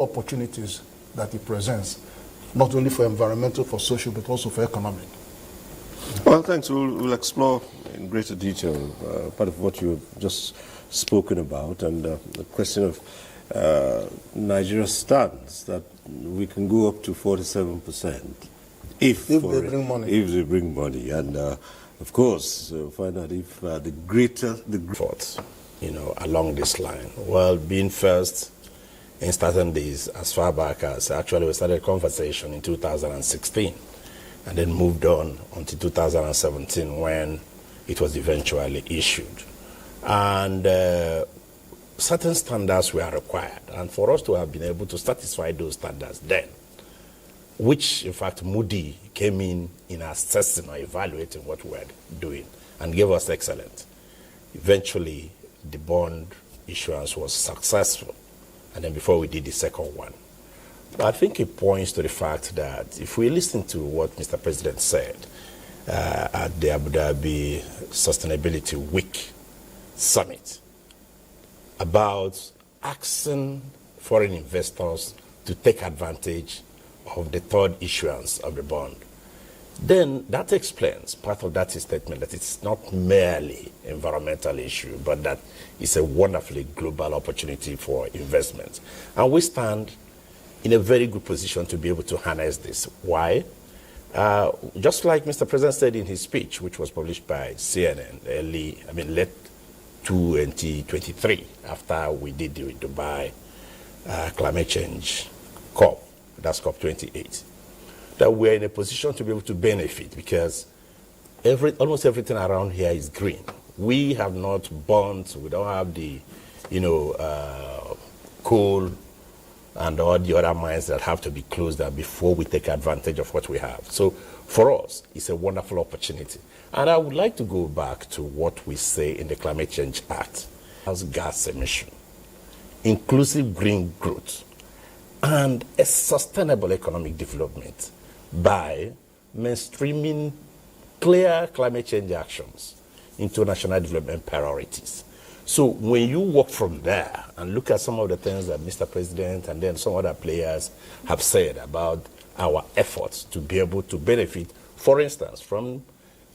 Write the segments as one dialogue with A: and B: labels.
A: opportunities that it presents, not only for environmental, for social, but also for economic.
B: Well, thanks. We'll explore in greater detail part of what you've just spoken about, and the question of Nigeria's stance that we can go up to 47% if they bring money. If they bring money, and of course, find out if the greater the
C: efforts, along this line. Well, being first in starting this as far back as actually we started conversation in 2016, and then moved on until 2017 when it was eventually issued. And certain standards were required, and for us to have been able to satisfy those standards then, which in fact Moody came in assessing or evaluating what we were doing and gave us excellent. Eventually, the bond issuance was successful, and then before we did the second one. But I think it points to the fact that if we listen to what Mr. President said at the Abu Dhabi Sustainability Week Summit about asking foreign investors to take advantage of the third issuance of the bond, then that explains part of that statement that it's not merely an environmental issue, but that it's a wonderfully global opportunity for investment. And we stand in a very good position to be able to harness this. Why? Just like Mr. President said in his speech, which was published by CNN late 2023, after we did the Dubai climate change COP, that's COP 28, that we're in a position to be able to benefit because almost everything around here is green. We have not burnt, we don't have the, coal and all the other mines that have to be closed down before we take advantage of what we have. So for us, it's a wonderful opportunity. And I would like to go back to what we say in the Climate Change Act as gas emission, inclusive green growth, and a sustainable economic development by mainstreaming clear climate change actions into national development priorities. So when you walk from there and look at some of the things that Mr. President and then some other players have said about our efforts to be able to benefit, for instance, from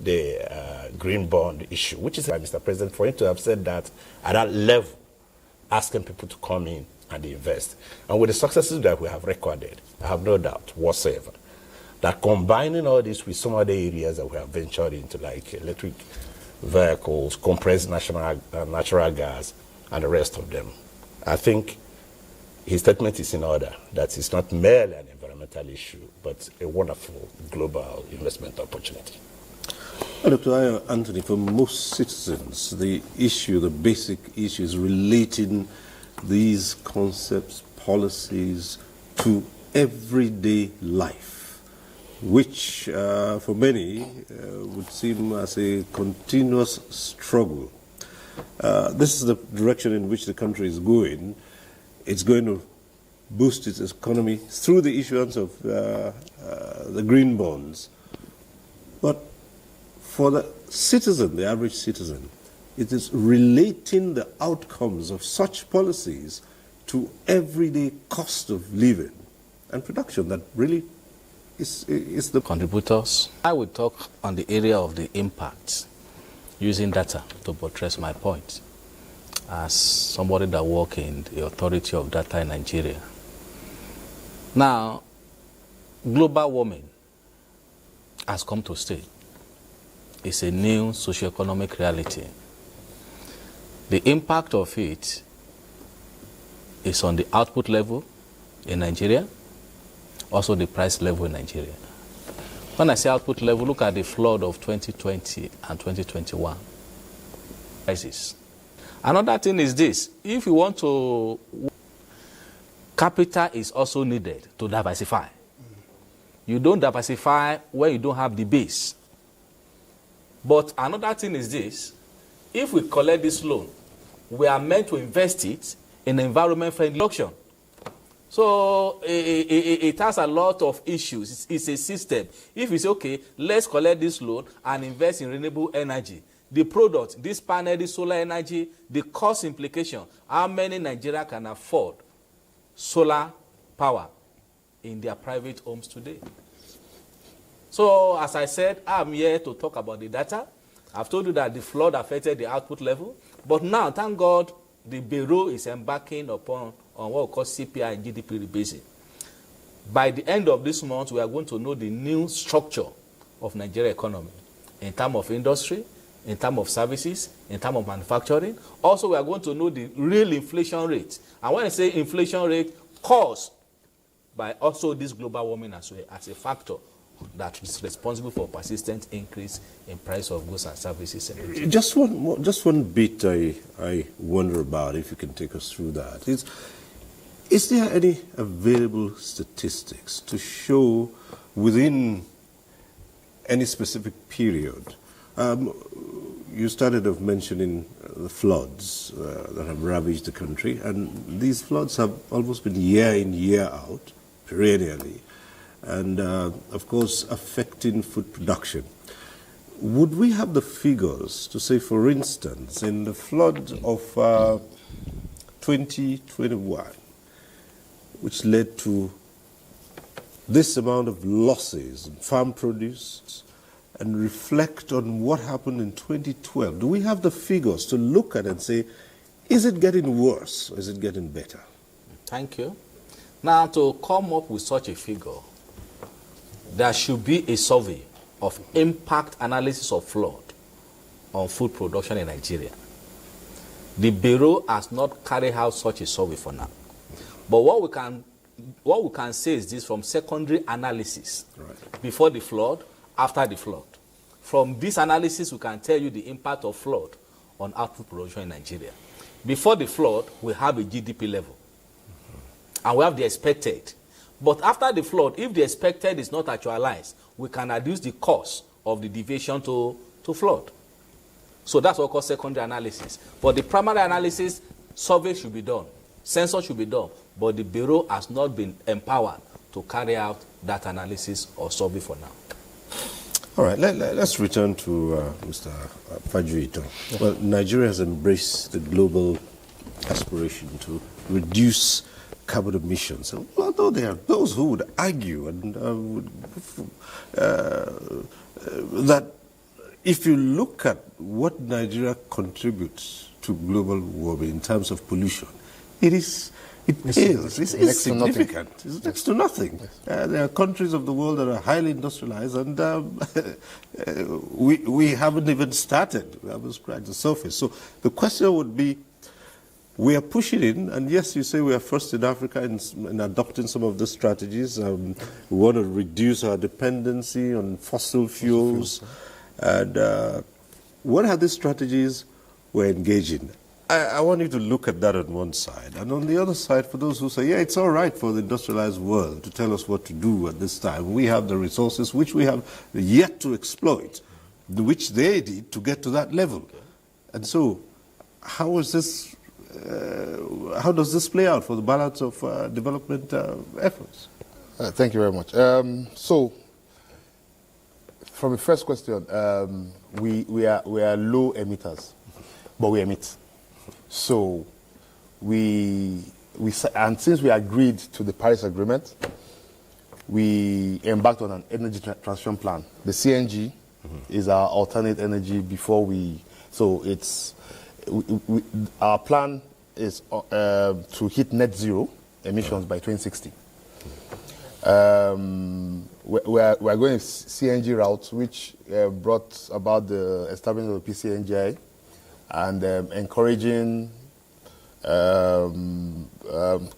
C: the green bond issue, which is by Mr. President, for him to have said that at that level, asking people to come in and invest. And with the successes that we have recorded, I have no doubt whatsoever that combining all this with some other areas that we have ventured into, like electric vehicles, compressed natural gas, and the rest of them, I think his statement is in order, that it's not merely an environmental issue, but a wonderful global investment opportunity.
B: Dr. Anthony, for most citizens, the basic issue is relating these concepts, policies to everyday life, which for many would seem as a continuous struggle. This is the direction in which the country is going. It's going to boost its economy through the issuance of the green bonds. But for the citizen, the average citizen, it is relating the outcomes of such policies to everyday cost of living and production that really is the
D: contributors. I will talk on the area of the impact using data to buttress my point as somebody that works in the Authority of Data in Nigeria. Now, global warming has come to stay. It's a new socioeconomic reality. The impact of it is on the output level in Nigeria, also the price level in Nigeria. When I say output level, look at the flood of 2020 and 2021 crisis. Another thing is this: if you want to, capital is also needed to diversify. You don't diversify when you don't have the base. But another thing is this: if we collect this loan, we are meant to invest it in environment-friendly production. So it has a lot of issues. It's a system. If you say, okay, let's collect this loan and invest in renewable energy, the product, this panel, this solar energy, the cost implication, how many Nigeria can afford solar power in their private homes today. So, as I said, I'm here to talk about the data. I've told you that the flood affected the output level. But now, thank God, the Bureau is embarking upon what we call CPI and GDP rebasing. By the end of this month, we are going to know the new structure of Nigeria economy in terms of industry, in terms of services, in terms of manufacturing. Also, we are going to know the real inflation rate. And when I say inflation rate, caused by also this global warming as well, as a factor that is responsible for persistent increase in price of goods and services.
B: Just one bit I wonder about, if you can take us through that. Is there any available statistics to show within any specific period? You started off mentioning the floods that have ravaged the country, and these floods have almost been year in, year out, perennially, and of course affecting food production. Would we have the figures to say, for instance, in the flood of 2021, which led to this amount of losses in farm produce, and reflect on what happened in 2012? Do we have the figures to look at and say, is it getting worse or is it getting better?
D: Thank you. Now, to come up with such a figure, there should be a survey of impact analysis of flood on food production in Nigeria. The Bureau has not carried out such a survey for now. But what we can say is this from secondary analysis, right, before the flood, after the flood. From this analysis, we can tell you the impact of flood on output production in Nigeria. Before the flood, we have a GDP level. And we have the expected. But after the flood, if the expected is not actualized, we can reduce the cost of the deviation to flood. So that's what we call secondary analysis. For the primary analysis, survey should be done. Census should be done. But the Bureau has not been empowered to carry out that analysis or survey for now.
B: All right, let's return to Mr. Fajuito. Yeah. Well, Nigeria has embraced the global aspiration to reduce carbon emissions. And although there are those who would argue that if you look at what Nigeria contributes to global warming in terms of pollution, it's significant. It's next to nothing. Yes. There are countries of the world that are highly industrialized, and we haven't even started. We haven't scratched the surface. So the question would be, we are pushing in, and yes, you say we are first in Africa in adopting some of the strategies. We want to reduce our dependency on fossil fuels. And what are the strategies we're engaging? I want you to look at that on one side. And on the other side, for those who say, yeah, it's all right for the industrialized world to tell us what to do at this time. We have the resources which we have yet to exploit, which they did to get to that level. And so, how does this play out for the balance of development efforts?
A: Thank you very much. So, from the first question, we are low emitters, but we emit. So, and since we agreed to the Paris Agreement, we embarked on an energy transition plan. The CNG is our alternate energy before our plan is to hit net zero emissions by 2060. We're going CNG route, which brought about the establishment of the PCNGI and encouraging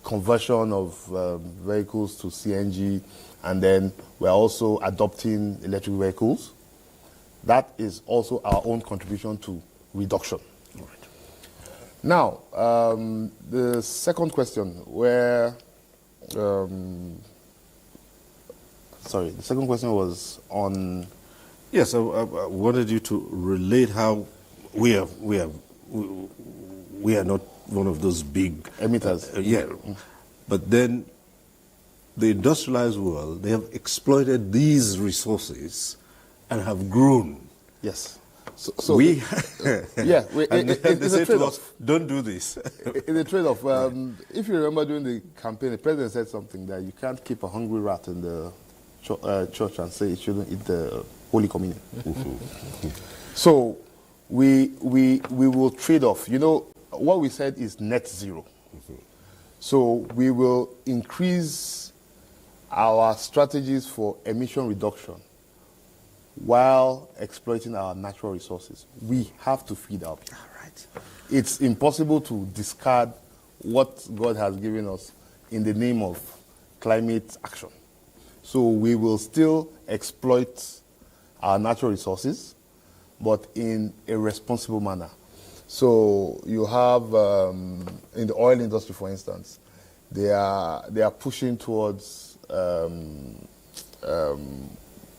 A: conversion of vehicles to CNG, and then we're also adopting electric vehicles. That is also our own contribution to reduction. Right. Now, the second question, the second question was on...
B: Yes, I wanted you to relate how we are not one of those big
A: emitters.
B: But then the industrialized world, they have exploited these resources and have grown.
A: Yes. So
B: we,
A: yeah,
B: and
A: it's
B: they
A: a
B: say to
A: trade-off.
B: us, don't do this.
A: It's a trade-off. If you remember during the campaign, the president said something that you can't keep a hungry rat in the church and say it shouldn't eat the Holy Communion. So we will trade off. You know, what we said is net zero. So we will increase our strategies for emission reduction while exploiting our natural resources. We have to feed our people.
B: Right.
A: It's impossible to discard what God has given us in the name of climate action. So we will still exploit our natural resources, but in a responsible manner. So you have, in the oil industry, for instance, they are pushing towards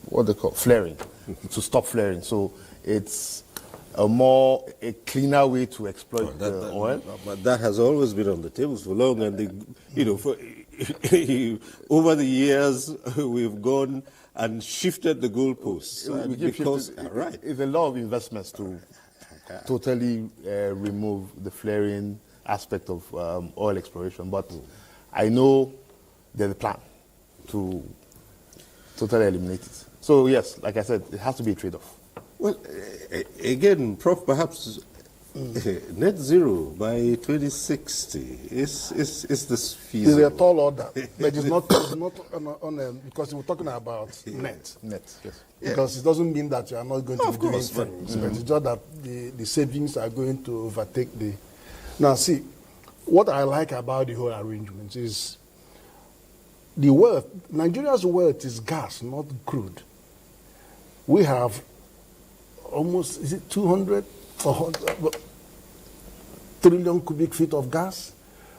A: what they call flaring, to stop flaring. So it's a cleaner way to exploit the oil.
B: But that has always been on the tables for long, and over the years we've gone and shifted the goalposts. Right.
A: It's a lot of investments to totally remove the flaring aspect of oil exploration, but I know there's a plan to totally eliminate it. So yes, like I said, it has to be a trade-off.
B: Well, again, Prof, perhaps net zero by 2060 is this feasible?
E: It's a tall order, but it's not because we're talking about net.
A: Net, yes.
E: Because it doesn't mean that you are not going to be doing things, but it's just that the savings are going to overtake the... Now, see, what I like about the whole arrangement is the wealth. Nigeria's wealth is gas, not crude. We have almost, is it 200 trillion cubic feet of gas,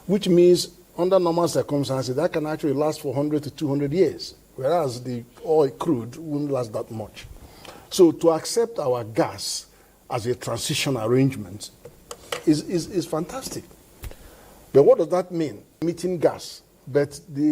E: which means under normal circumstances that can actually last for 100 to 200 years, whereas the oil crude wouldn't last that much. So to accept our gas as a transition arrangement is fantastic. But what does that mean? Emitting gas, but the